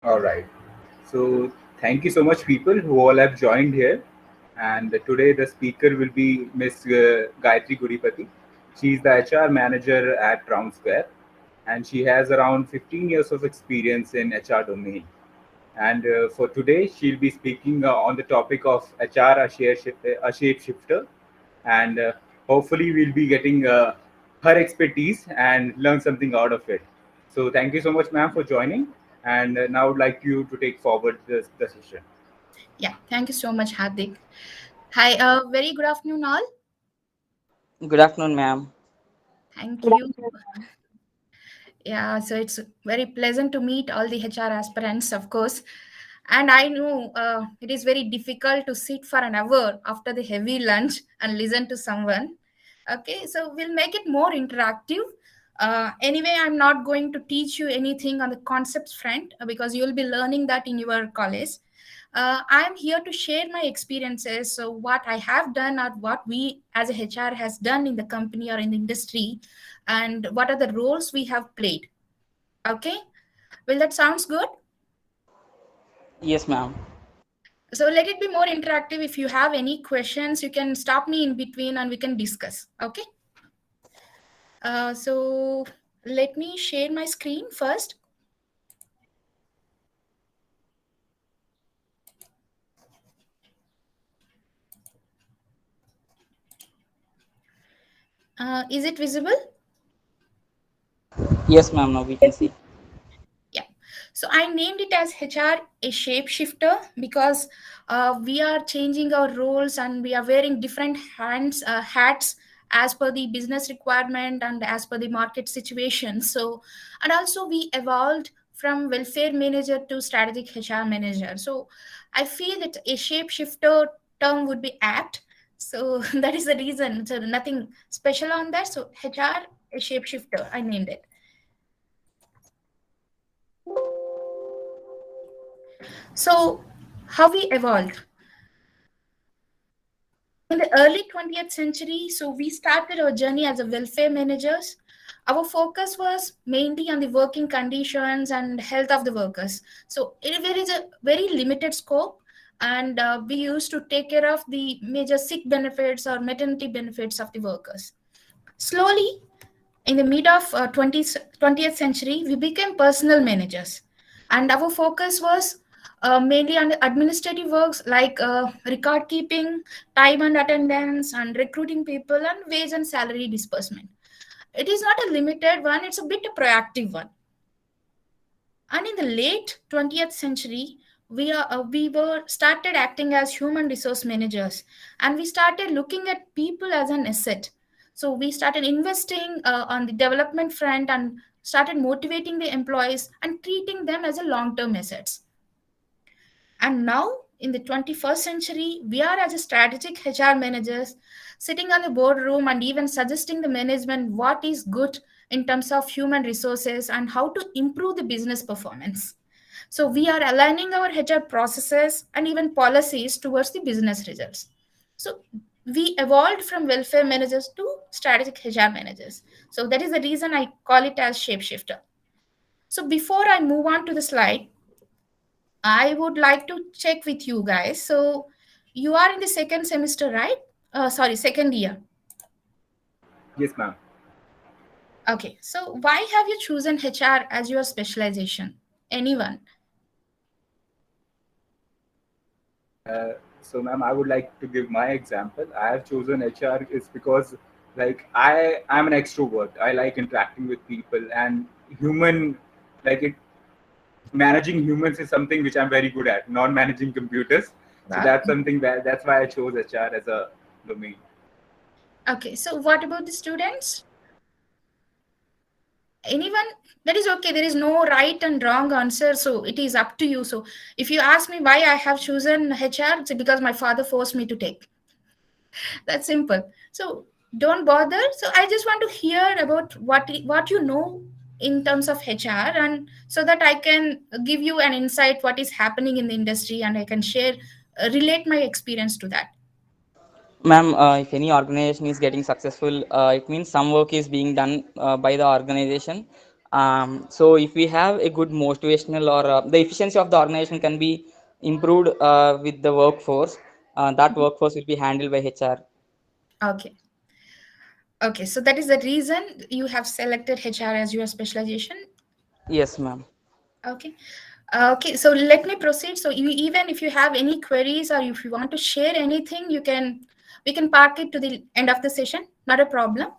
All right. So thank you so much, people who all have joined here. And today the speaker will be Miss Gayatri Guripati. She's the HR manager at Round Square, and she has around 15 years of experience in HR domain. And for today, she'll be speaking on the topic of HR, a shapeshifter, and hopefully we'll be getting her expertise and learn something out of it. So thank you so much, ma'am, for joining. And now I would like you to take forward the session. Yeah, thank you so much, Hardik. Hi, very good afternoon, all. Good afternoon, ma'am. Thank you. Yeah, so it's very pleasant to meet all the HR aspirants, of course. And I know it is very difficult to sit for an hour after the heavy lunch and listen to someone. Okay, so we'll make it more interactive. Anyway, I'm not going to teach you anything on the concepts front because you'll be learning that in your college. I'm here to share my experiences. So, what I have done, or what we as a HR has done in the company or in the industry, and what are the roles we have played. Okay, well, that sounds good. Yes, ma'am. So, let it be more interactive. If you have any questions, you can stop me in between and we can discuss. Okay, so let me share my screen first. Is it visible? Yes, ma'am. Now we can see. Yeah. So I named it as HR a shapeshifter because we are changing our roles and we are wearing different hats as per the business requirement and as per the market situation. So, and also we evolved from welfare manager to strategic HR manager. So I feel that a shapeshifter term would be apt. So that is the reason. So nothing special on that. So HR a shapeshifter, I named it. So how we evolved in the early 20th century. So we started our journey as a welfare managers. Our focus was mainly on the working conditions and health of the workers. So it is a very limited scope, and we used to take care of the major sick benefits or maternity benefits of the workers. Slowly, in the mid of 20th century, we became personal managers. And our focus was mainly on the administrative works like record keeping, time and attendance, and recruiting people, and wage and salary disbursement. It is not a limited one, it's a bit a proactive one. And in the late 20th century, we were started acting as human resource managers, and we started looking at people as an asset. So we started investing on the development front and started motivating the employees and treating them as a long-term assets. And now, in the 21st century, we are as a strategic HR managers sitting on the boardroom and even suggesting the management what is good in terms of human resources and how to improve the business performance. So we are aligning our HR processes and even policies towards the business results. So we evolved from welfare managers to strategic HR managers. So that is the reason I call it as shapeshifter. So before I move on to the slide, I would like to check with you guys. So you are in the second semester, right? Sorry, second year. Yes, ma'am. Okay. So why have you chosen HR as your specialization? Anyone? Uh, so, ma'am, I would like to give my example. I have chosen HR is because, like, I'm an extrovert. I like interacting with people and human, like it managing humans is something which I'm very good at, not managing computers. So Wow. that's something that's why I chose HR as a domain. Okay. So what about the students? Anyone? That is okay. There is no right and wrong answer. So it is up to you. So if you ask me why I have chosen HR, it's because my father forced me to take. That's simple. So don't bother. So I just want to hear about what you know in terms of HR, and so that I can give you an insight what is happening in the industry, and I can share relate my experience to that. Ma'am, if any organization is getting successful, it means some work is being done by the organization, So if we have a good motivational or the efficiency of the organization can be improved with the workforce, that workforce will be handled by HR. Okay. Okay, so that is the reason you have selected HR as your specialization. Yes, ma'am. Okay. Okay, so let me proceed. So you, even if you have any queries or if you want to share anything, we can park it to the end of the session. Not a problem.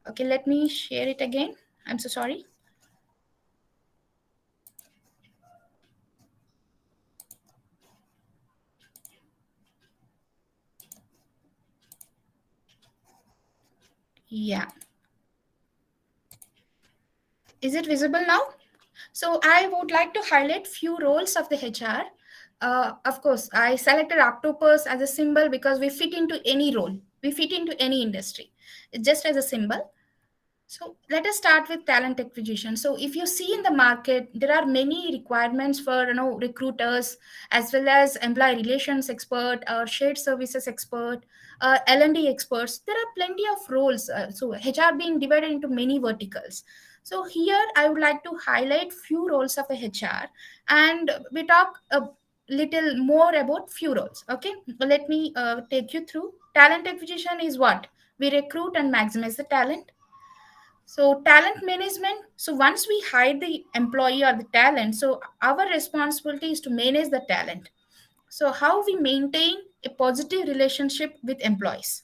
Okay, let me share it again. I'm so sorry. Yeah. Is it visible now? So I would like to highlight few roles of the HR. Of course, I selected octopus as a symbol because we fit into any role. We fit into any industry. It's just as a symbol. So let us start with talent acquisition. So if you see in the market, there are many requirements for recruiters as well as employee relations expert or shared services expert, L&D experts. There are plenty of roles. So HR being divided into many verticals. So here I would like to highlight few roles of a HR, and we talk a little more about few roles. Okay, let me take you through. Talent acquisition is what we recruit and maximize the talent. So talent management, so once we hire the employee or the talent, so our responsibility is to manage the talent. So how we maintain a positive relationship with employees.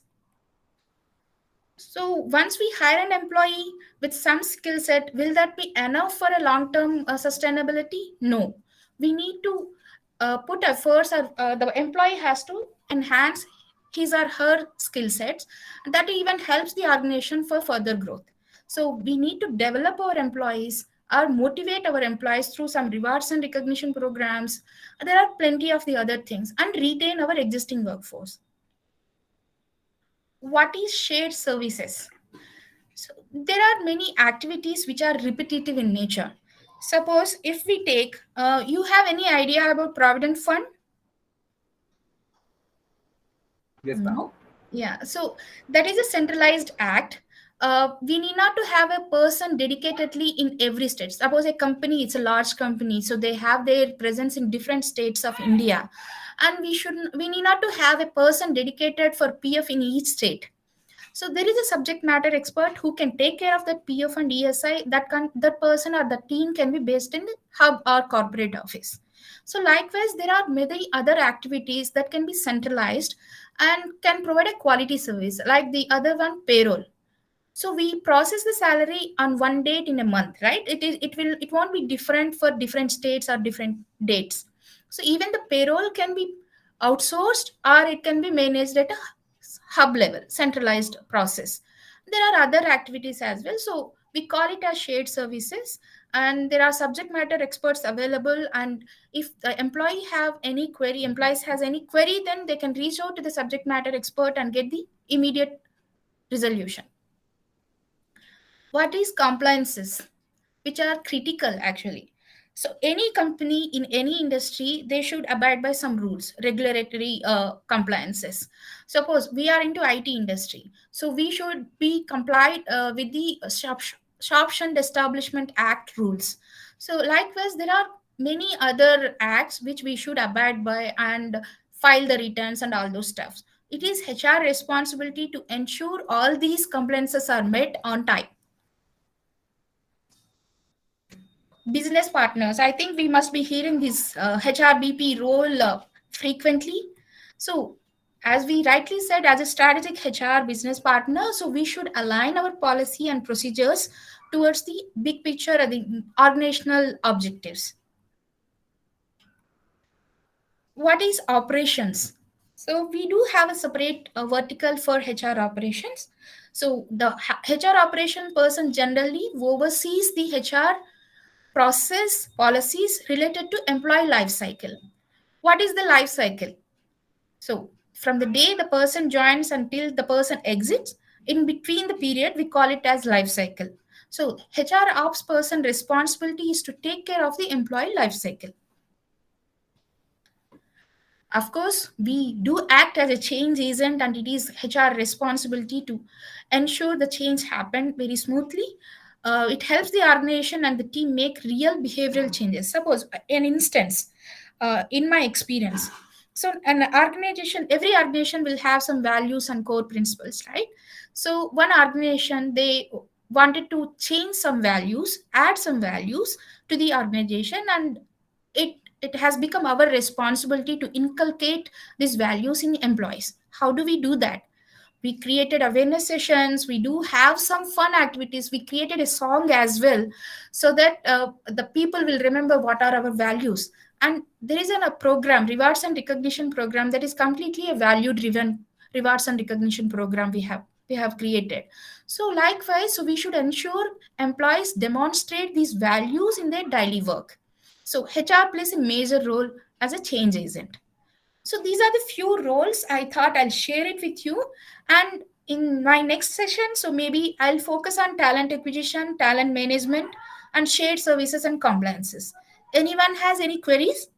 So once we hire an employee with some skill set, will that be enough for a long term sustainability? No. We need to put efforts, or the employee has to enhance his or her skill sets. That even helps the organization for further growth. So we need to develop our employees or motivate our employees through some rewards and recognition programs. There are plenty of the other things, and retain our existing workforce. What is shared services? So there are many activities which are repetitive in nature. Suppose if we take, you have any idea about Provident Fund? Yes, ma'am. No. Yeah. So that is a centralized act. We need not to have a person dedicatedly in every state. Suppose a company, it's a large company, so they have their presence in different states of India, and we need not to have a person dedicated for PF in each state. So there is a subject matter expert who can take care of that PF and ESI. That person or the team can be based in the hub or corporate office. So likewise, there are many other activities that can be centralized and can provide a quality service. Like the other one, payroll. So we process the salary on one date in a month, right? It won't be different for different states or different dates. So even the payroll can be outsourced or it can be managed at a hub level, centralized process. There are other activities as well. So we call it as shared services, and there are subject matter experts available. And if the employees has any query, then they can reach out to the subject matter expert and get the immediate resolution. What is compliances, which are critical actually? So any company in any industry, they should abide by some rules, regulatory compliances. Suppose we are into IT industry, so we should be complied with the Shoption Establishment Act rules. So likewise, there are many other acts which we should abide by and file the returns and all those stuffs. It is HR responsibility to ensure all these compliances are met on time. Business partners, I think we must be hearing this HRBP role frequently. So as we rightly said, as a strategic HR business partner, so we should align our policy and procedures towards the big picture and the organizational objectives. What is operations? So we do have a separate vertical for HR operations. So the HR operation person generally oversees the HR process policies related to employee life cycle. What is the life cycle? So from the day the person joins until the person exits, in between the period, we call it as life cycle. So HR ops person responsibility is to take care of the employee life cycle. Of course, we do act as a change agent, and it is HR responsibility to ensure the change happen very smoothly. It helps the organization and the team make real behavioral changes. Suppose an instance, in my experience, so an organization, every organization will have some values and core principles, right? So one organization, they wanted to change some values, add some values to the organization, and it has become our responsibility to inculcate these values in employees. How do we do that? We created awareness sessions, we do have some fun activities, we created a song as well, so that the people will remember what are our values. And there is a program, rewards and recognition program, that is completely a value driven rewards and recognition program we have created. So likewise, so we should ensure employees demonstrate these values in their daily work. So HR plays a major role as a change agent. So these are the few roles I thought I'll share it with you. And in my next session, so maybe I'll focus on talent acquisition, talent management, and shared services and compliances. Anyone has any queries?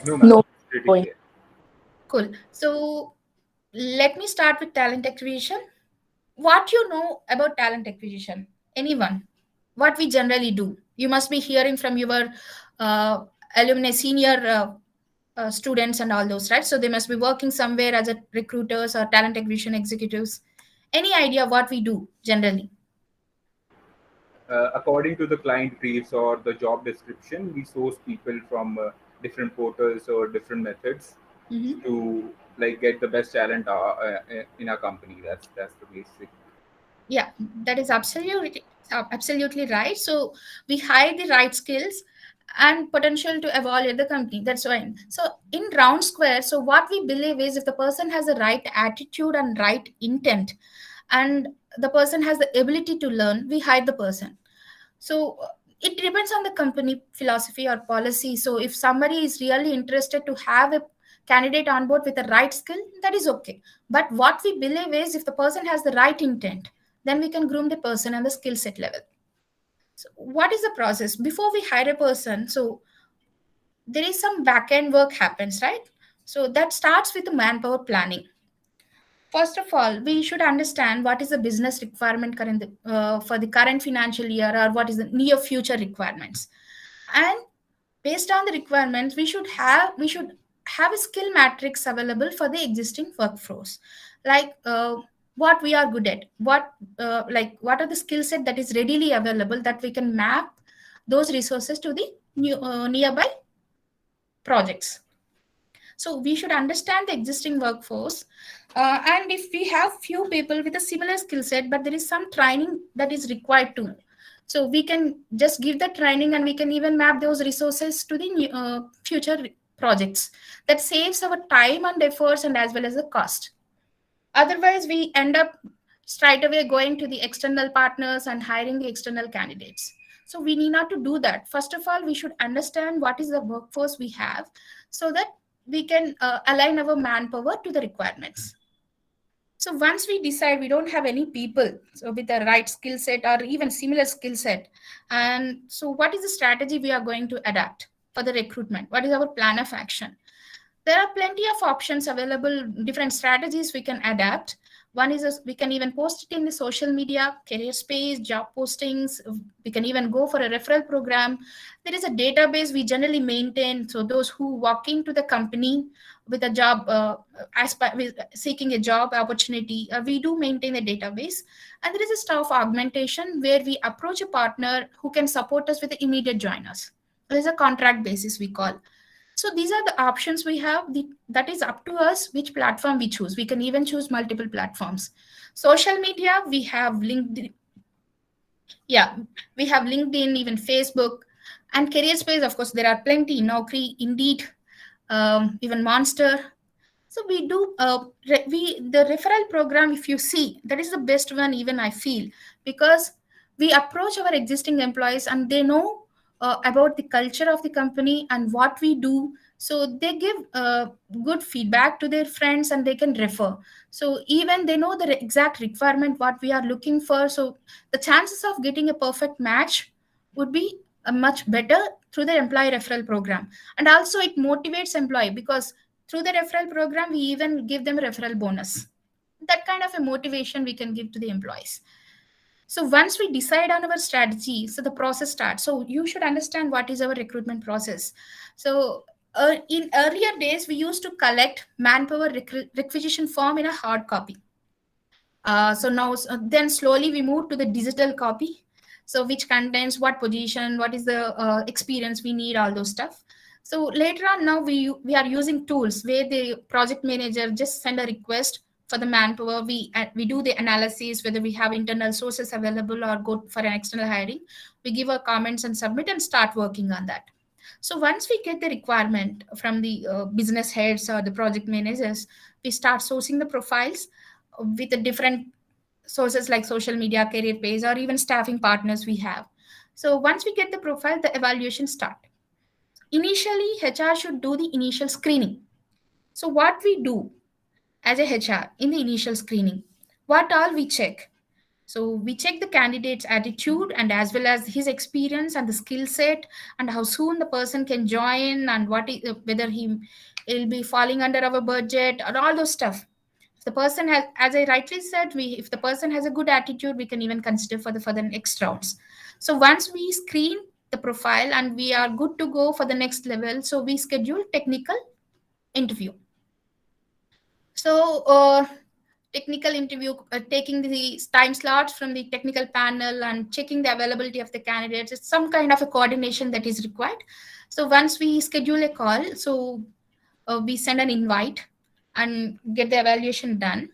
No, ma'am. No Pretty point. clear. Cool. So let me start with talent acquisition. What you know about talent acquisition? Anyone? What we generally do? You must be hearing from your uh, alumni, senior students, and all those, right? So they must be working somewhere as a recruiters or talent acquisition executives. Any idea what we do generally? According to the client briefs or the job description, we source people from different portals or different methods Mhm. to like get the best talent in our company. That's the basic. Yeah, that is absolutely right. So we hire the right skills and potential to evaluate the company. That's why. So in round square, so what we believe is if the person has the right attitude and right intent, and the person has the ability to learn, we hire the person. So it depends on the company philosophy or policy. So if somebody is really interested to have a candidate on board with the right skill, that is okay. But what we believe is if the person has the right intent, then we can groom the person and the skill set level. So what is the process before we hire a person? So there is some back end work happens, right? So that starts with the manpower planning. First of all, we should understand what is the business requirement for the current financial year, or what is the near future requirements. And based on the requirements, we should have a skill matrix available for the existing workforce, like what we are good at, what are the skill set that is readily available, that we can map those resources to the nearby projects. So we should understand the existing workforce, and if we have few people with a similar skill set, but there is some training that is required too, so we can just give the training, and we can even map those resources to the future projects. That saves our time and efforts, and as well as the cost. Otherwise we end up straight away going to the external partners and hiring the external candidates. So we need not to do that. First of all, we should understand what is the workforce we have, so that we can align our manpower to the requirements. So once we decide we don't have any people so with the right skill set or even similar skill set, and so what is the strategy we are going to adapt for the recruitment? What is our plan of action? There are plenty of options available, different strategies we can adapt. One is we can even post it in the social media, career space, job postings. We can even go for a referral program. There is a database we generally maintain. So those who walk into the company with a job, seeking a job opportunity, we do maintain a database. And there is a staff augmentation where we approach a partner who can support us with the immediate joiners. There is a contract basis we call. So these are the options we have. That is up to us which platform we choose. We can even choose multiple platforms. Social media, we have LinkedIn. Yeah, we have LinkedIn, even Facebook, and career space. Of course, there are plenty. Naukri, Indeed, even Monster. So we do we the referral program. If you see, that is the best one. Even I feel, because we approach our existing employees and they know about the culture of the company and what we do. So they give good feedback to their friends and they can refer. So even they know the exact requirement what we are looking for. So the chances of getting a perfect match would be much better through the employee referral program. And also it motivates employee, because through the referral program we even give them a referral bonus. That kind of a motivation we can give to the employees. So once we decide on our strategy, so the process starts. So you should understand what is our recruitment process. So in earlier days, we used to collect manpower requisition form in a hard copy. So now, then slowly we move to the digital copy. So which contains what position, what is the experience we need, all those stuff. So later on, now we are using tools where the project manager just send a request for the manpower. We do the analysis whether we have internal sources available or go for an external hiring. We give our comments and submit and start working on that. So once we get the requirement from the business heads or the project managers, we start sourcing the profiles with the different sources like social media, career page, or even staffing partners we have. So once we get the profile, the evaluation start. Initially, HR should do the initial screening. So what we do as a HR in the initial screening, what all we check? So we check the candidate's attitude and as well as his experience and the skill set and how soon the person can join and whether he will be falling under our budget or all those stuff. If the person has, as I rightly said, if the person has a good attitude, we can even consider for the next rounds. So once we screen the profile and we are good to go for the next level, so we schedule technical interview. So technical interview, taking the time slots from the technical panel and checking the availability of the candidates. It's some kind of a coordination that is required. So once we schedule a call, so we send an invite and get the evaluation done.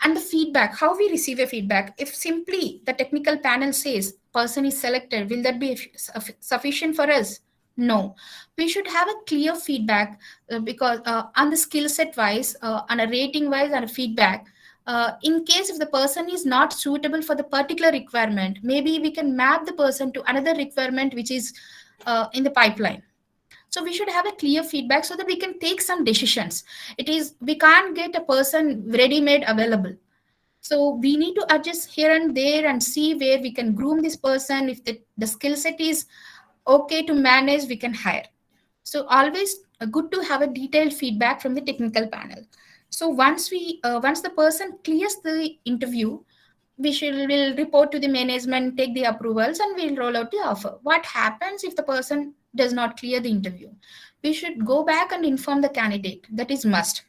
And the feedback, how we receive a feedback. If simply the technical panel says person is selected, will that be sufficient for us? No, we should have a clear feedback because on the skill set wise, on a rating wise, and a feedback. In case if the person is not suitable for the particular requirement, maybe we can map the person to another requirement which is in the pipeline. So we should have a clear feedback so that we can take some decisions. It is, we can't get a person ready made available. So we need to adjust here and there and see where we can groom this person. If the skill set is okay to manage, we can hire. So always good to have a detailed feedback from the technical panel. So once the person clears the interview, will report to the management, take the approvals, and we'll roll out the offer. What happens if the person does not clear the interview? We should go back and inform the candidate. That is must.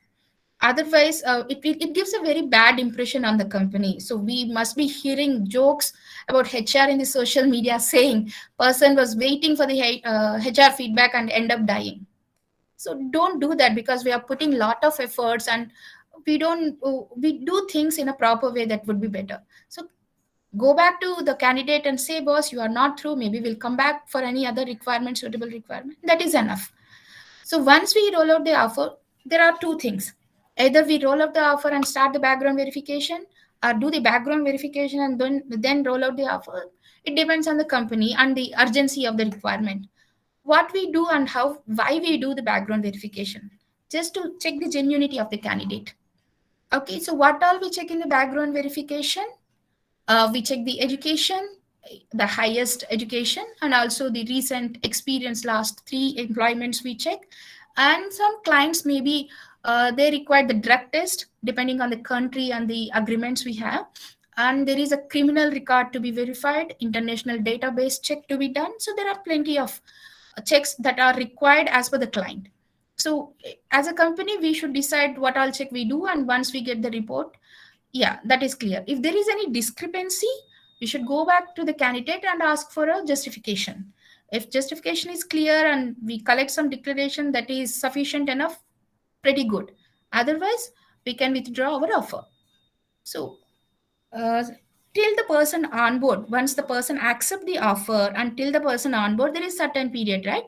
Otherwise, it gives a very bad impression on the company. So we must be hearing jokes about HR in the social media saying person was waiting for the HR feedback and end up dying. So don't do that because we are putting lot of efforts and we do things in a proper way that would be better. So go back to the candidate and say, boss, you are not through, maybe we'll come back for any other requirement, suitable requirement. That is enough. So once we roll out the offer, there are two things. Either we roll out the offer and start the background verification, or do the background verification and then roll out the offer. It depends on the company and the urgency of the requirement. What we do and why we do the background verification, just to check the genuinity of the candidate. Okay, so what all we check in the background verification? We check the education, the highest education, and also the recent experience, last 3 employments we check. And some clients maybe they require the drug test depending on the country and the agreements we have. And there is a criminal record to be verified, international database check to be done. So there are plenty of checks that are required as per the client. So as a company, we should decide what all check we do, and once we get the report, yeah, that is clear. If there is any discrepancy, we should go back to the candidate and ask for a justification. If justification is clear and we collect some declaration that is sufficient enough, pretty good. Otherwise, we can withdraw our offer. So uh, till the person on board, once the person accept the offer, until the person on board, there is certain period, right?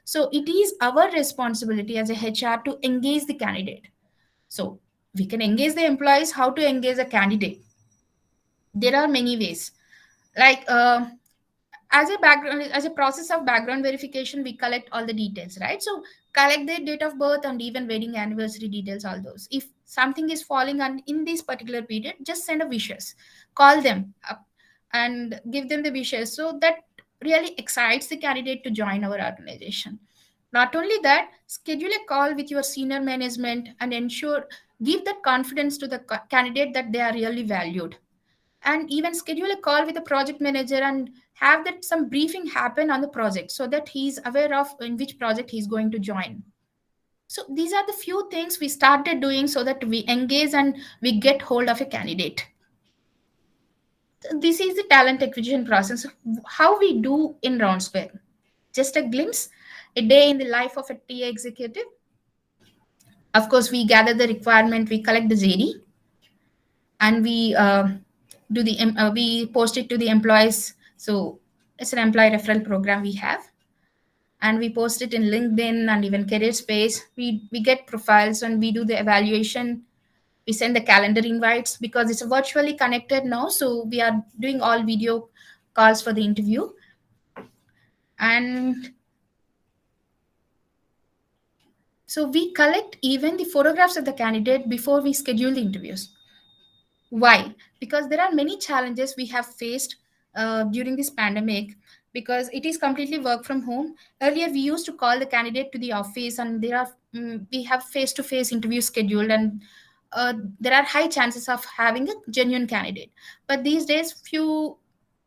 So it is our responsibility as a HR to engage the candidate. So we can engage the employees. How to engage a candidate? There are many ways. Like as a process of background verification, we collect all the details, right? So collect their date of birth and even wedding anniversary details, all those. If something is falling on in this particular period, just send a wishes, call them up and give them the wishes, so that really excites the candidate to join our organization. Not only that, schedule a call with your senior management and ensure, give that confidence to the candidate that they are really valued. and even schedule a call with the project manager and have that some briefing happen on the project so that he's aware of in which project he's going to join. So these are the few things we started doing so that we engage and we get hold of a candidate. This is the talent acquisition process. How we do in Round Square. Just a glimpse, a day in the life of a TA executive. Of course, we gather the requirement, we collect the JD, and we post it to the employees. So it's an employee referral program we have, and we post it in LinkedIn and even Career Space. We get profiles and we do the evaluation. We send the calendar invites because it's virtually connected now. So we are doing all video calls for the interview. And so we collect even the photographs of the candidate before we schedule the interviews. Why? Because there are many challenges we have faced during this pandemic, because it is completely work from home. Earlier, we used to call the candidate to the office, and we have face-to-face interview scheduled, and there are high chances of having a genuine candidate. But these days, few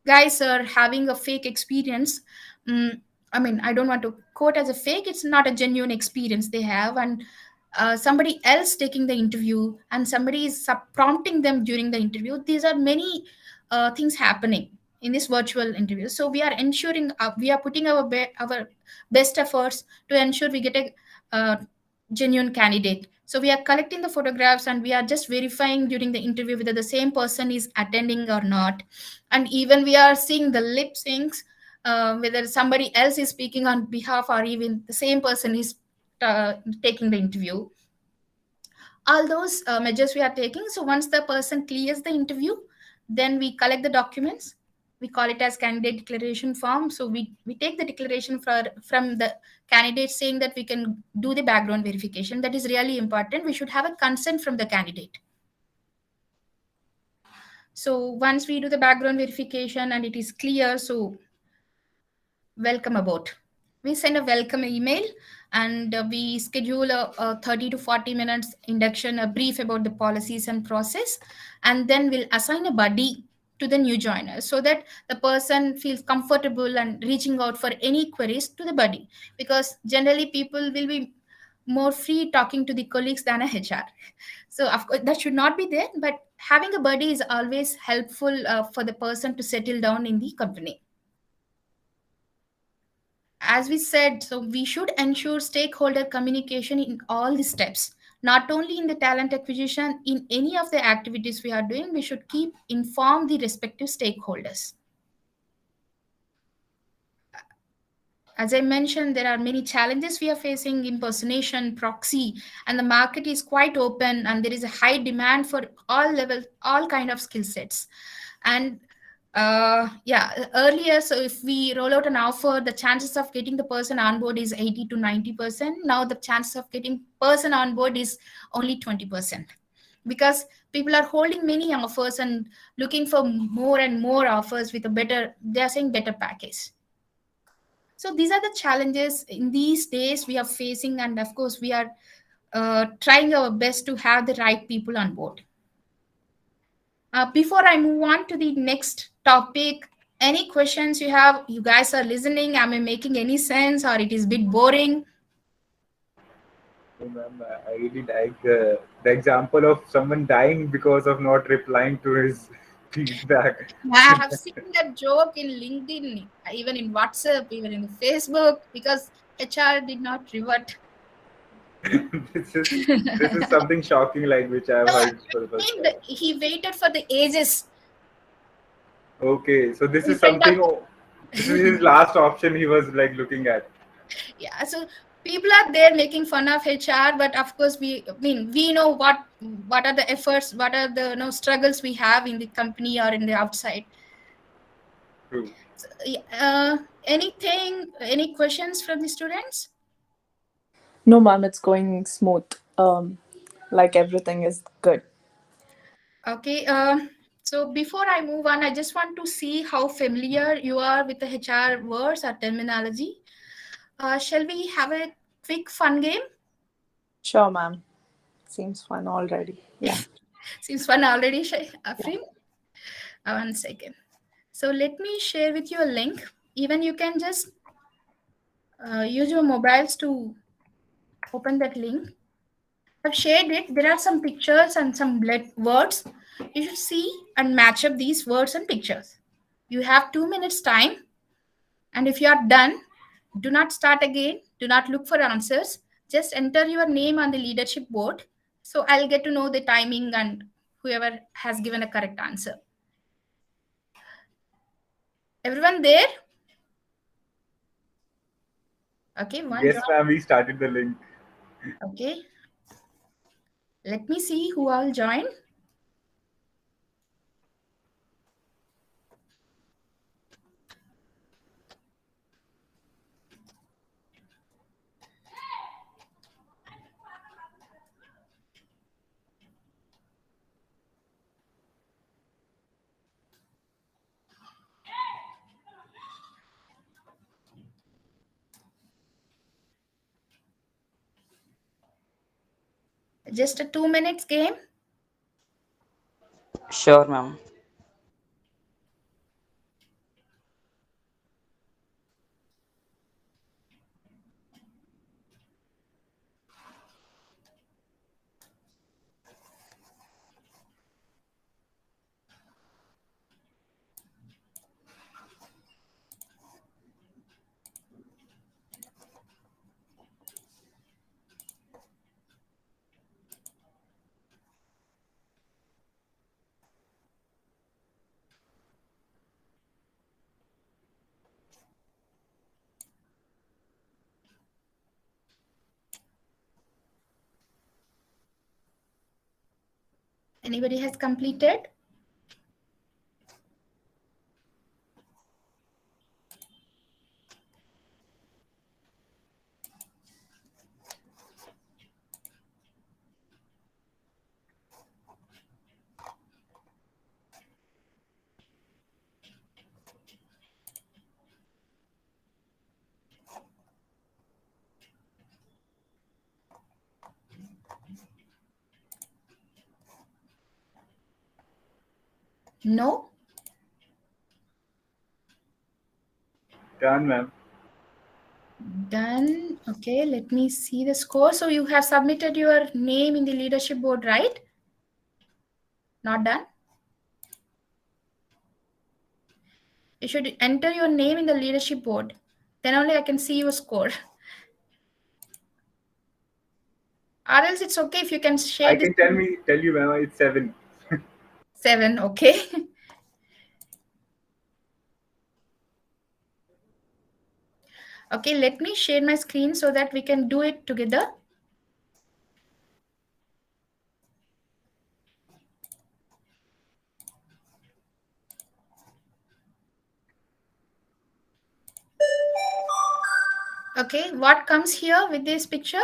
guys are having a fake experience. Mm, I mean, I don't want to quote as a fake. It's not a genuine experience they have, and somebody else taking the interview and somebody is prompting them during the interview. These are many things happening in this virtual interview. So we are ensuring we are putting our best efforts to ensure we get a genuine candidate. So we are collecting the photographs and we are just verifying during the interview whether the same person is attending or not. And even we are seeing the lip syncs, whether somebody else is speaking on behalf or even the same person is taking the interview. All those measures we are taking. So once the person clears the interview, then we collect the documents. We call it as candidate declaration form. So we take the declaration from the candidate saying that we can do the background verification. That is really important. We should have a consent from the candidate. So once we do the background verification and it is clear, so welcome aboard. We send a welcome email, and we schedule a 30 to 40 minutes induction, a brief about the policies and process, and then we'll assign a buddy to the new joiner so that the person feels comfortable and reaching out for any queries to the buddy, because generally people will be more free talking to the colleagues than a HR. So of course that should not be there, but having a buddy is always helpful for the person to settle down in the company. As we said, so we should ensure stakeholder communication in all the steps, not only in the talent acquisition. In any of the activities we are doing, we should keep inform the respective stakeholders. As I mentioned, there are many challenges we are facing: impersonation, proxy, and the market is quite open, and there is a high demand for all levels, all kind of skill sets. And yeah, earlier, so if we roll out an offer, the chances of getting the person on board is 80 to 90%. Now the chances of getting person on board is only 20%, because people are holding many offers and looking for more and more offers with a better, they are saying better package. So these are the challenges in these days we are facing, and of course we are trying our best to have the right people on board. Before I move on to the next topic, any questions you have? You guys are listening. Am I making any sense, or it is a bit boring? So, ma'am, I really like the example of someone dying because of not replying to his feedback. I have seen that joke in LinkedIn, even in WhatsApp, even in Facebook, because HR did not revert. this is this is something shocking, like which I've No, heard for the I first mean time. he waited for the ages Okay, so this in is front of. something. This is his last option he was like looking at. Yeah, so people are there making fun of HR, but of course I mean we know what are the efforts, what are the struggles we have in the company or in the outside. True. So, any questions from the students? No, ma'am, it's going smooth. Like everything is good. Okay. So before I move on, I just want to see how familiar you are with the HR words or terminology. Shall we have a quick fun game? Sure, ma'am. Seems fun already. Yeah. Seems fun already, Yeah. Afrin. One second. So let me share with you a link. Even you can just use your mobiles to open that link. I've shared it. There are some pictures and some words. You should see and match up these words and pictures. You have 2 minutes time, and if you are done, do not start again. Do not look for answers. Just enter your name on the leadership board. So I'll get to know the timing and whoever has given a correct answer. Everyone there? Okay, one. Yes, ma'am. We started the link. Okay. Let me see who all joined. Just a 2 minutes game. Sure, ma'am. Anybody has completed? No? Done, ma'am. Done. Okay, let me see the score. So you have submitted your name in the leadership board, right? Not done? You should enter your name in the leadership board. Then only I can see your score. Or else it's okay if you can share I this. can tell you, ma'am. It's 7. 7, okay. Okay, let me share my screen so that we can do it together. Okay, what comes here with this picture?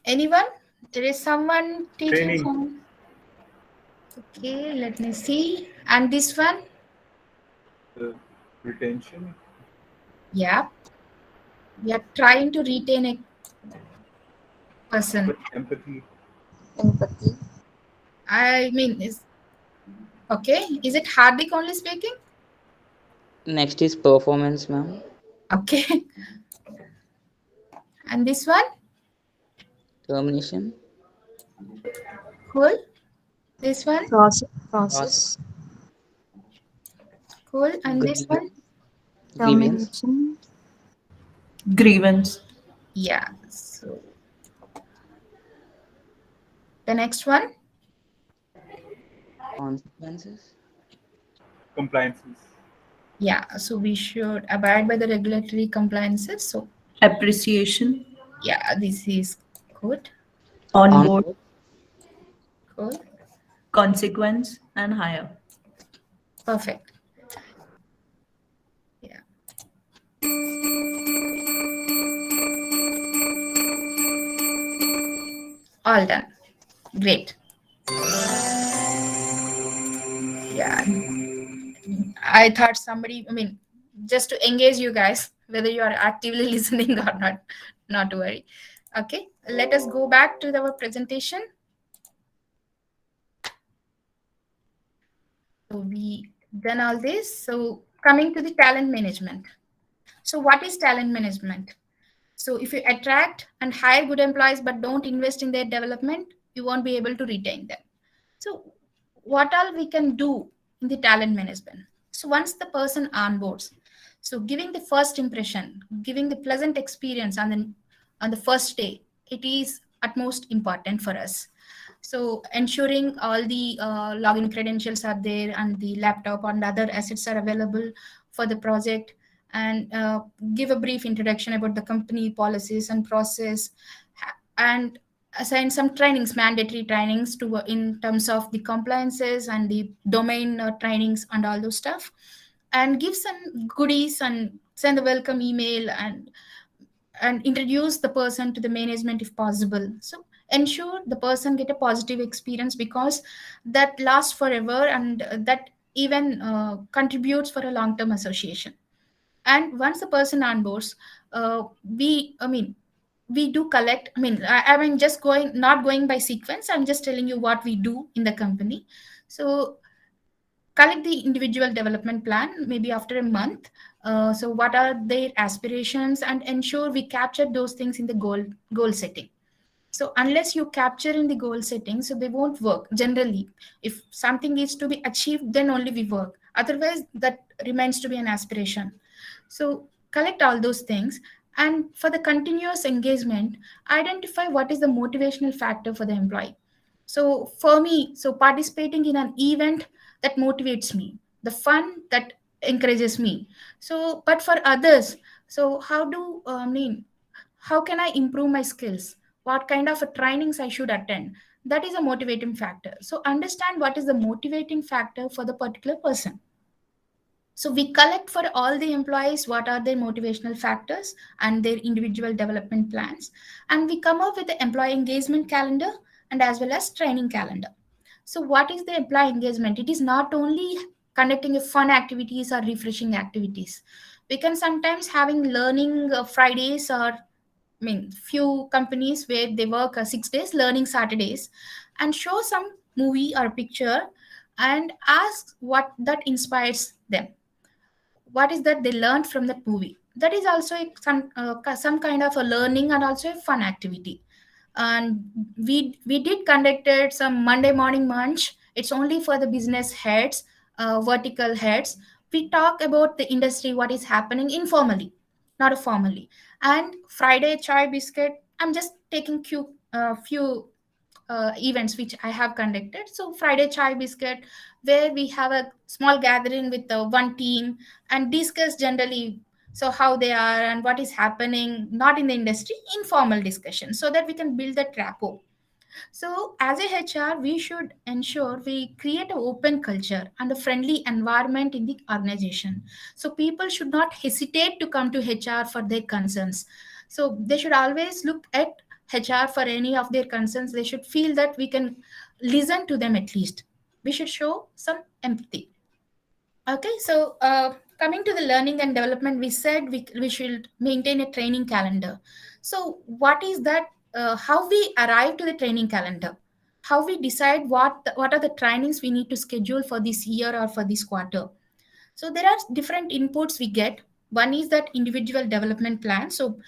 Anyone? There is someone teaching Training. some. Okay, let me see. And this one? Retention. Yeah. We are trying to retain a person. Empathy. Empathy. I mean, okay. Is it Hardik only speaking? Next is performance, ma'am. Okay. And this one? Termination. Cool. This one? Process, Cool. And this Grievance. one? Grievance. termination, Grievance. Yeah. So the next one? Consequences. Compliances. Yeah. So we should abide by the regulatory compliances. So Appreciation. yeah, this is good. Onboard. Cool. Consequence. And higher. Perfect. Yeah. All done. Great. Yeah. I thought somebody, I mean, just to engage you guys, whether you are actively listening or not to worry. Okay, let us go back to our presentation. So we done all this. So coming to the talent management. So what is talent management? So if you attract and hire good employees but don't invest in their development, you won't be able to retain them. So what all we can do in the talent management? So once the person onboards, so giving the first impression, giving the pleasant experience on the first day, it is utmost important for us. So ensuring all the login credentials are there and the laptop and other assets are available for the project, and give a brief introduction about the company policies and process, and assign some trainings, mandatory trainings to in terms of the compliances and the domain trainings and all those stuff, and give some goodies and send a welcome email, and introduce the person to the management if possible. So ensure the person get a positive experience, because that lasts forever, and that even contributes for a long term association. And once the person onboards, we do collect, I mean just going, not going by sequence, I'm just telling you what we do in the company. So collect the individual development plan maybe after a month. So what are their aspirations, and ensure we capture those things in the goal setting. So unless you capture in the goal setting, so they won't work generally. If something needs to be achieved, then only we work, otherwise that remains to be an aspiration. So collect all those things. And for the continuous engagement, identify what is the motivational factor for the employee. So for me, so participating in an event that motivates me, the fun that encourages me. So but for others, so how can I improve my skills, what kind of a trainings I should attend, that is a motivating factor. So understand what is the motivating factor for the particular person. So we collect for all the employees what are their motivational factors and their individual development plans, and we come up with the employee engagement calendar and as well as training calendar. So what is the employee engagement? It is not only conducting a fun activities or refreshing activities. We can sometimes having learning Fridays, or few companies where they work 6 days learning Saturdays, and show some movie or picture and ask what that inspires them, what is that they learned from that movie. That is also some kind of a learning and also a fun activity. And we did conducted some Monday morning munch. It's only for the business heads, vertical heads. We talk about the industry, what is happening informally, not formally. And Friday chai biscuit, I'm just taking few events which I have conducted. So Friday chai biscuit, where we have a small gathering with the one team and discuss generally, so how they are and what is happening, not in the industry, informal discussion, so that we can build that rapport. So, as a HR, we should ensure we create an open culture and a friendly environment in the organization. So, people should not hesitate to come to HR for their concerns. So, they should always look at HR for any of their concerns. They should feel that we can listen to them at least. We should show some empathy. Okay, so coming to the learning and development, we said we should maintain a training calendar. So, what is that? How we arrive to the training calendar? How we decide what are the trainings we need to schedule for this year or for this quarter? So there are different inputs we get. One is that individual development plan. So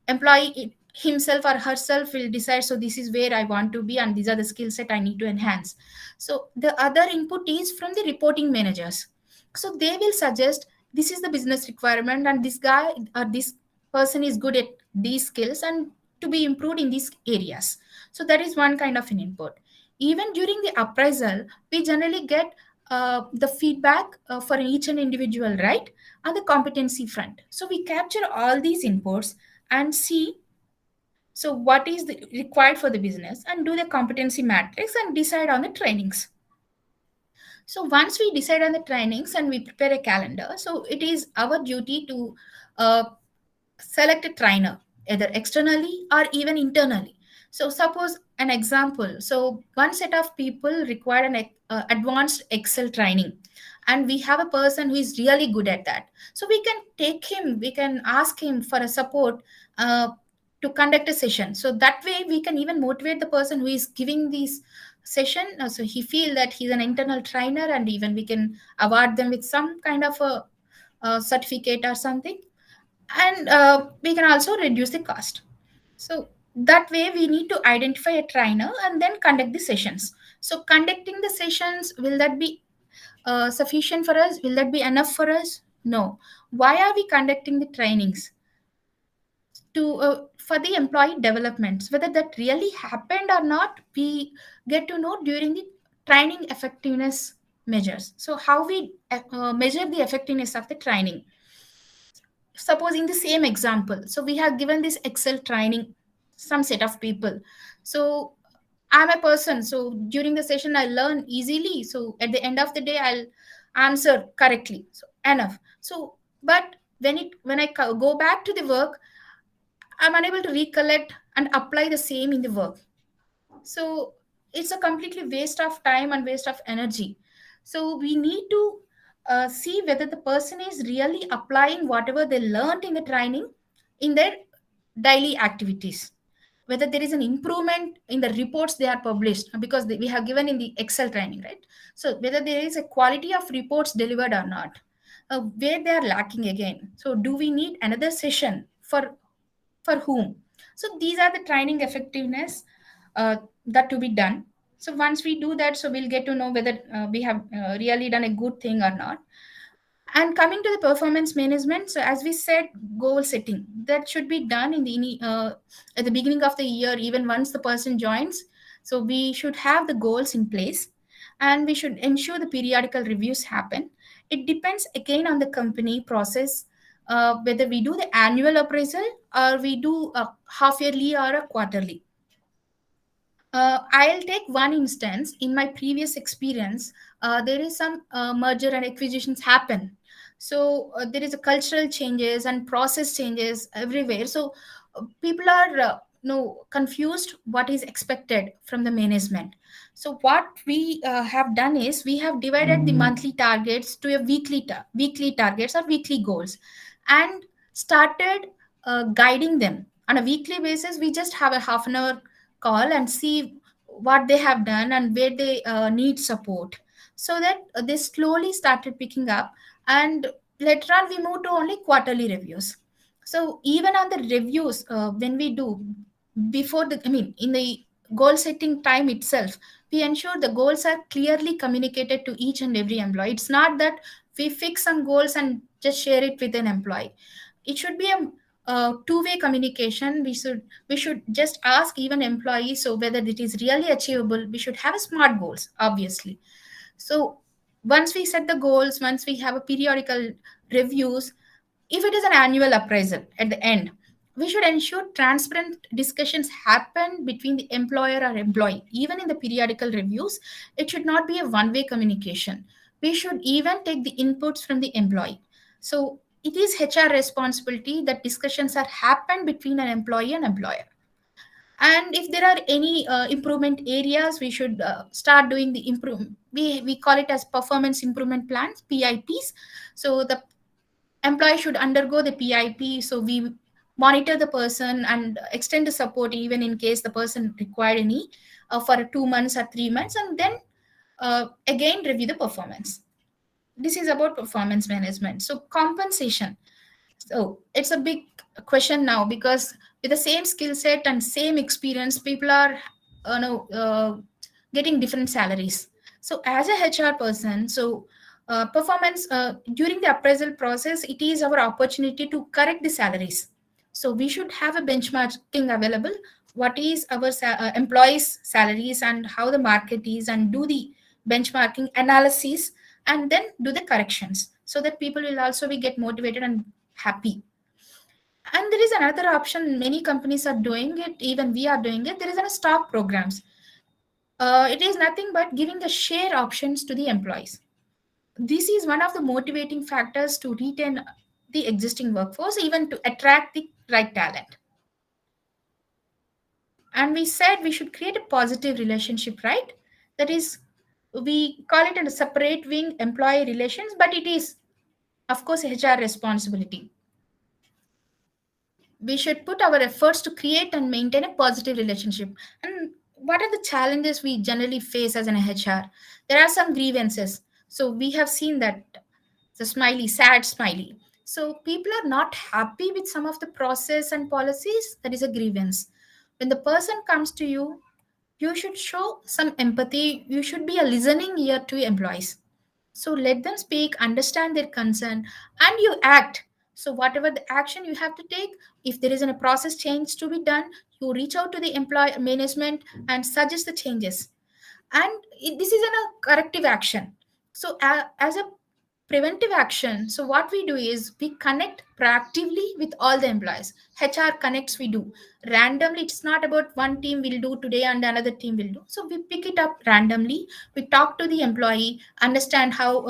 employee himself or herself will decide, so this is where I want to be and these are the skill set I need to enhance. So the other input is from the reporting managers. So they will suggest this is the business requirement and this guy or this person is good at these skills and to be improved in these areas. So that is one kind of an input. Even during the appraisal, we generally get the feedback for each and individual, right, on the competency front. So we capture all these inputs and see, so what is required for the business, and do the competency matrix and decide on the trainings. So once we decide on the trainings and we prepare a calendar, so it is our duty to uh, select a trainer, either externally or even internally. So suppose an example, so one set of people require an advanced Excel training, and we have a person who is really good at that. So we can take him, we can ask him for a support, uh, to conduct a session. So that way we can even motivate the person who is giving this session, so he feel that he's an internal trainer, and even we can award them with some kind of a certificate or something. And we can also reduce the cost. So that way we need to identify a trainer and then conduct the sessions. So conducting the sessions, will that be sufficient for us? Will that be enough for us? No. Why are we conducting the trainings? To for the employee developments, whether that really happened or not, we get to know during the training effectiveness measures. So how we measure the effectiveness of the training? Supposing the same example, so we have given this Excel training some set of people. So I'm a person, so during the session I learn easily, so at the end of the day I'll answer correctly, so enough. So but when I go back to the work, I'm unable to recollect and apply the same in the work. So it's a completely waste of time and waste of energy. So we need to see whether the person is really applying whatever they learned in the training in their daily activities, whether there is an improvement in the reports they are published, because we have given in the Excel training, right? So whether there is a quality of reports delivered or not, where they are lacking again. So do we need another session for whom? So these are the training effectiveness that to be done. So once we do that, so we'll get to know whether we have really done a good thing or not. And coming to the performance management, so as we said, goal setting that should be done in the at the beginning of the year, even once the person joins. So we should have the goals in place, and we should ensure the periodical reviews happen. It depends again on the company process, whether we do the annual appraisal or we do a half yearly or a quarterly. I'll take one instance. In my previous experience, there is some merger and acquisitions happen. So there is a cultural changes and process changes everywhere. So people are no confused what is expected from the management. So what we have done is we have divided the monthly targets to a weekly targets or weekly goals, and started guiding them on a weekly basis. We just have a half an hour call and see what they have done and where they need support, so that they slowly started picking up. And later on we move to only quarterly reviews. So even on the reviews, when we do before the, I mean, in the goal setting time itself, we ensure the goals are clearly communicated to each and every employee. It's not that we fix some goals and just share it with an employee. It should be a two-way communication. We should just ask even employees, so whether it is really achievable. We should have a smart goals, obviously. So once we set the goals, once we have a periodical reviews, if it is an annual appraisal at the end, we should ensure transparent discussions happen between the employer or employee. Even in the periodical reviews, it should not be a one-way communication. We should even take the inputs from the employee. So it is HR responsibility that discussions are happen between an employee and employer. And if there are any improvement areas, we should start doing the improvement. We call it as performance improvement plans, PIPs. So the employee should undergo the PIP. So we monitor the person and extend the support even in case the person required any for 2 months or 3 months, and then again review the performance. This is about performance management. So compensation, so it's a big question now, because with the same skill set and same experience, people are getting different salaries. So as a HR person, so performance during the appraisal process, it is our opportunity to correct the salaries. So we should have a benchmarking available. What is our employees' salaries and how the market is, and do the benchmarking analysis, and then do the corrections, so that people will also be get motivated and happy. And there is another option, many companies are doing it, even we are doing it. There is a stock programs. It is nothing but giving the share options to the employees. This is one of the motivating factors to retain the existing workforce, even to attract the right talent. And we said we should create a positive relationship, right? That is, we call it a separate wing employee relations, but it is, of course, HR responsibility. We should put our efforts to create and maintain a positive relationship. And what are the challenges we generally face as an HR? There are some grievances. So we have seen that the smiley, sad smiley. So people are not happy with some of the process and policies. That is a grievance. When the person comes to you, you should show some empathy. You should be a listening ear to employees. So let them speak, understand their concern, and you act. So whatever the action you have to take, if there is a process change to be done, you reach out to the employee management and suggest the changes. And this is a corrective action. So as a preventive action, so what we do is we connect proactively with all the employees. HR connects, we do randomly. It's not about one team will do today and another team will do. So we pick it up randomly. We talk to the employee, understand how,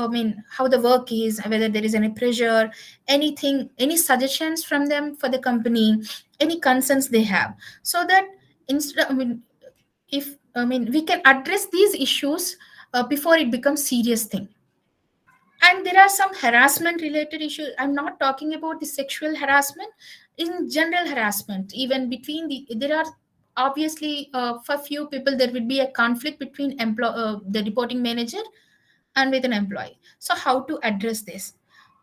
how the work is, whether there is any pressure, anything, any suggestions from them for the company, any concerns they have. So that instead, if we can address these issues before it becomes serious thing. And there are some harassment related issues. I'm not talking about the sexual harassment, in general harassment, even between there are obviously for few people there will be a conflict between the reporting manager and with an employee. So how to address this?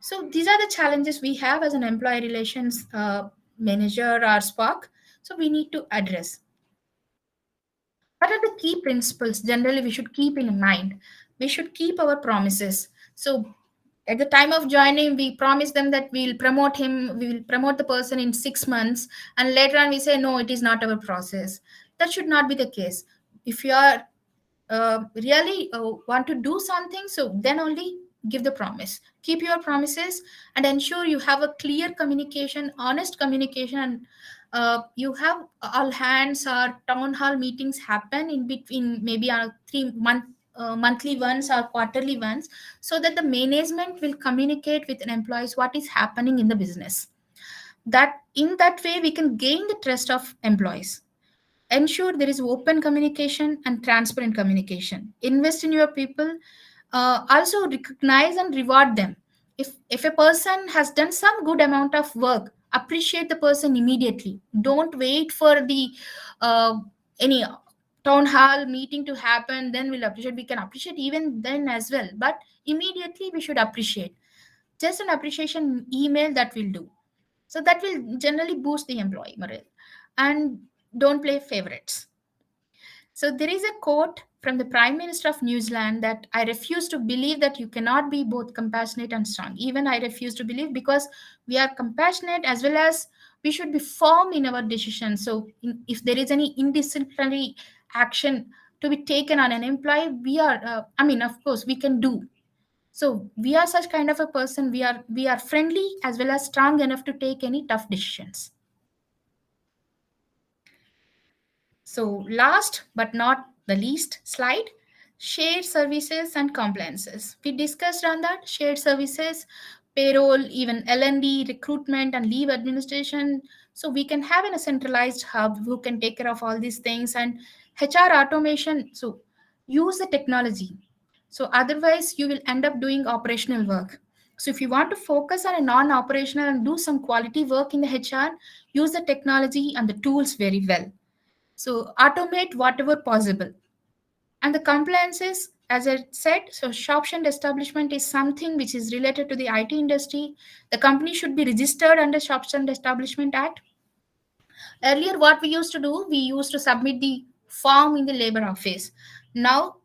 So these are the challenges we have as an employee relations manager or spark. So we need to address. What are the key principles generally we should keep in mind? We should keep our promises. So at the time of joining, we promise them that we'll promote him, we will promote the person in 6 months, and later on we say, no, it is not our process. That should not be the case. If you are really want to do something, so then only give the promise. Keep your promises and ensure you have a clear communication, honest communication, and you have all hands or town hall meetings happen in between, maybe on 3 month monthly ones or quarterly ones, so that the management will communicate with employees what is happening in the business. That in that way we can gain the trust of employees. Ensure there is open communication and transparent communication. Invest in your people. Also recognize and reward them. If a person has done some good amount of work, appreciate the person immediately. Don't wait for the uh, any town hall meeting to happen, then we'll appreciate. We can appreciate even then as well, but immediately we should appreciate. Just an appreciation email that will do. So that will generally boost the employee morale. And don't play favorites. So there is a quote from the Prime Minister of New Zealand that I refuse to believe that you cannot be both compassionate and strong. Even I refuse to believe, because we are compassionate as well as we should be firm in our decisions. So if there is any indisciplinary action to be taken on an employee, we are, of course, we can do. So we are such kind of a person. We are friendly as well as strong enough to take any tough decisions. So, last but not the least slide, shared services and compliances. We discussed on that shared services, payroll, even L&D, recruitment and leave administration. So we can have in a centralized hub who can take care of all these things, and HR automation. So use the technology. So otherwise you will end up doing operational work. So if you want to focus on a non-operational and do some quality work in the HR, use the technology and the tools very well. So automate whatever possible. And the compliances, as I said, so shop and establishment is something which is related to the IT industry. The company should be registered under Shop and Establishment Act. Earlier, what we used to do, we used to submit the form in the labor office. Now,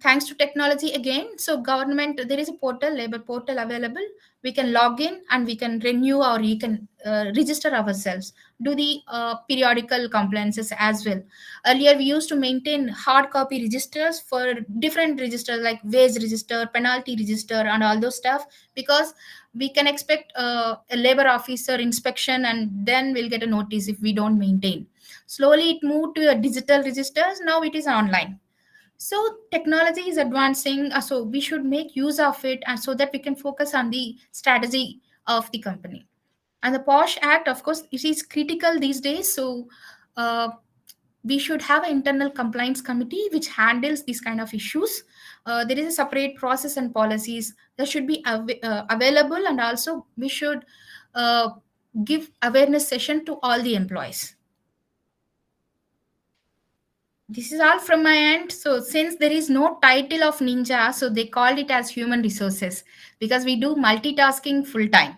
thanks to technology again, so government, there is a portal, labor portal available. We can log in and we can renew, or we can register ourselves, do the periodical compliances as well. Earlier we used to maintain hard copy registers for different registers like wage register, penalty register, and all those stuff, because we can expect a labor officer inspection and then we'll get a notice if we don't maintain. Slowly it moved to a digital registers. Now it is online. So technology is advancing, so we should make use of it, and so that we can focus on the strategy of the company. And the POSH Act, of course, it is critical these days. So we should have an internal compliance committee which handles these kind of issues. There is a separate process and policies that should be available, and also we should uh, give awareness session to all the employees. This is all from my end. So since there is no title of ninja, so they called it as human resources because we do multitasking full time.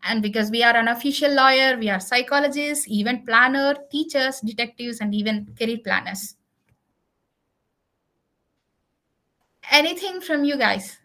And because we are an official lawyer, we are psychologists, event planner, teachers, detectives, and even career planners. Anything from you guys?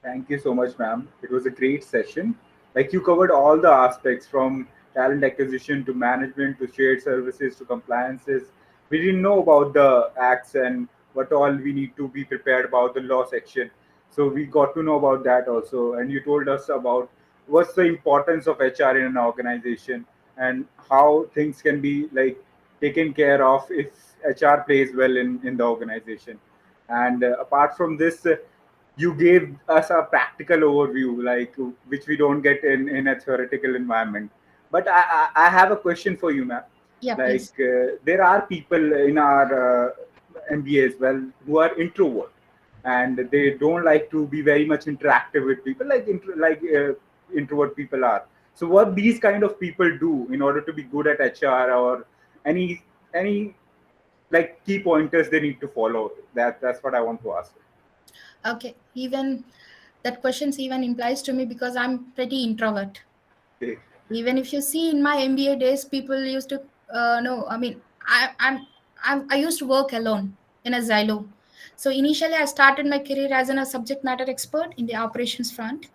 Thank you so much, ma'am. It was a great session. Like you covered all the aspects from talent acquisition to management to shared services to compliances. We didn't know about the acts and what all we need to be prepared about the law section. So we got to know about that also. And you told us about what's the importance of HR in an organization and how things can be like taken care of if HR plays well in the organization. And apart from this, you gave us a practical overview like which we don't get in a theoretical environment. But I have a question for you, ma'am. Yeah, Like please. there are people in our MBA as well who are introvert and they don't like to be very much interactive with people like introvert people are. So what these kind of people do in order to be good at HR or any like key pointers they need to follow? That's what I want to ask. Okay. Even that questions even implies to me because I'm pretty introvert. Okay. Even if you see in my MBA days, people used to no. I mean, I used to work alone in a silo. So initially, I started my career as a subject matter expert in the operations front.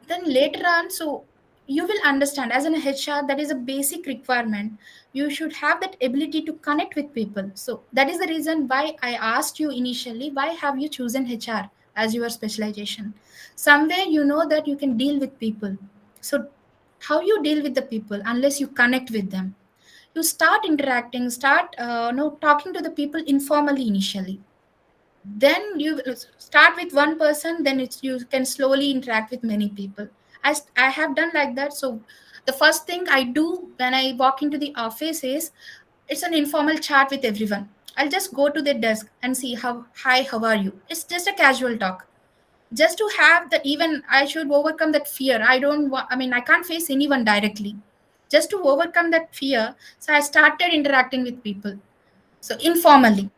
Then later on, so you will understand as an HR that is a basic requirement. You should have that ability to connect with people. So that is the reason why I asked you initially, why have you chosen HR as your specialization? Somewhere you know that you can deal with people. So how you deal with the people unless you connect with them? You start interacting, start no talking to the people informally initially, then you start with one person, then it's you can slowly interact with many people. I have done like that. So the first thing I do when I walk into the office is it's an informal chat with everyone. I'll just go to their desk and see how, hi, how are you? It's just a casual talk, just to have that. Even I should overcome that fear. I don't I mean, I can't face anyone directly. Just to overcome that fear, so I started interacting with people, so informally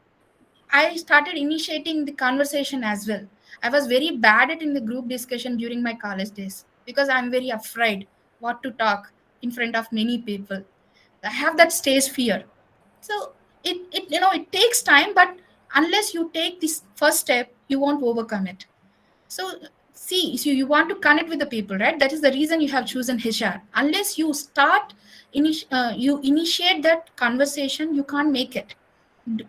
I started initiating the conversation as well. I was very bad at in the group discussion during my college days because I'm very afraid what to talk in front of many people. I have that stage fear. So it it takes time, but unless you take this first step, you won't overcome it. So see, so you want to connect with the people, right? That is the reason you have chosen HR. Unless you start, you initiate that conversation, you can't make it.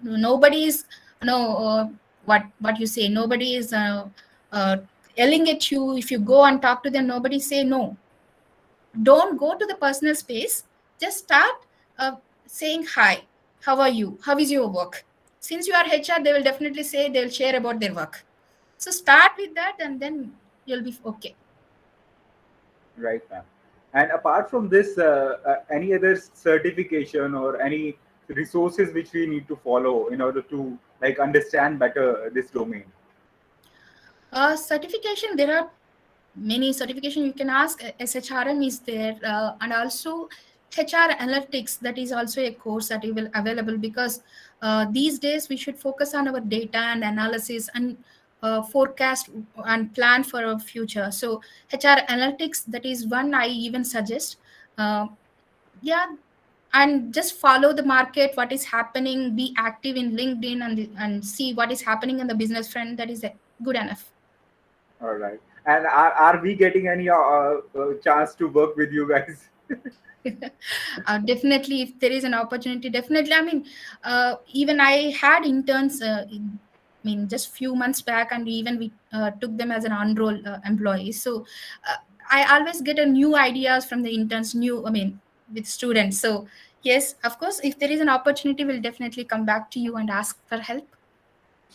Nobody is no what you say. Nobody is uh, yelling at you. If you go and talk to them, nobody say no. Don't go to the personal space. Just start uh, saying hi. How are you? How is your work? Since you are HR, they will definitely say they will share about their work. So start with that, and then you'll be okay. Right, ma'am. And apart from this, any other certification or any resources which we need to follow in order to like understand better this domain? Certification, there are many certification you can ask. SHRM is there, and also HR analytics, that is also a course that will available because these days we should focus on our data and analysis and forecast and plan for our future. So HR analytics, that is one I even suggest. uh, yeah, and just follow the market, what is happening, be active in LinkedIn, and see what is happening in the business front. That is good enough. All right. And are we getting any chance to work with you guys? Definitely, if there is an opportunity, definitely. I mean, even I had interns I mean, just few months back, and even we took them as an on-roll employees. So uh, I always get a new ideas from the interns, new, I mean, with students. So yes, of course, if there is an opportunity, we'll definitely come back to you and ask for help.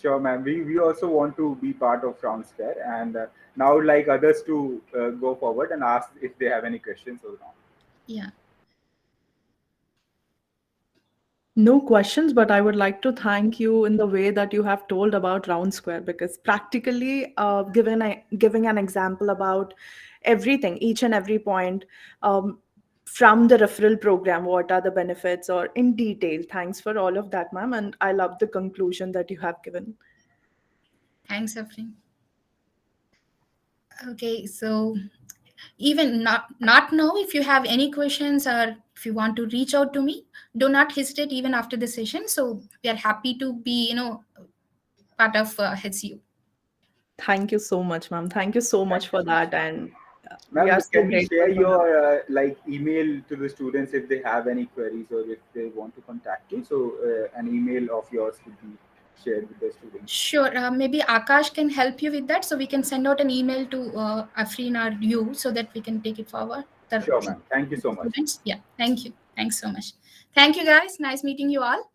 Sure, ma'am. We also want to be part of Transfer and now would like others to go forward and ask if they have any questions or not. Yeah. No questions, but I would like to thank you in the way that you have told about Round Square, because practically giving an example about everything, each and every point, um, from the referral program, what are the benefits, or in detail. Thanks for all of that, ma'am. And I love the conclusion that you have given. Thanks, Afrin. Okay, so even not now, if you have any questions or if you want to reach out to me, do not hesitate even after the session. So we are happy to be, part of HCU. Thank you so much, ma'am. Thank you so Thank much you for so much, that. ma'am. And we Ma'am, are so can we grateful share for that. your like email to the students if they have any queries or if they want to contact you? So an email of yours would be shared with the students. Sure. Maybe Akash can help you with that. So we can send out an email to Afrin or you so that we can take it forward. The Sure, ma'am. Thank you so much. students. Yeah. Thank you. Thanks so much. Thank you, guys. Nice meeting you all.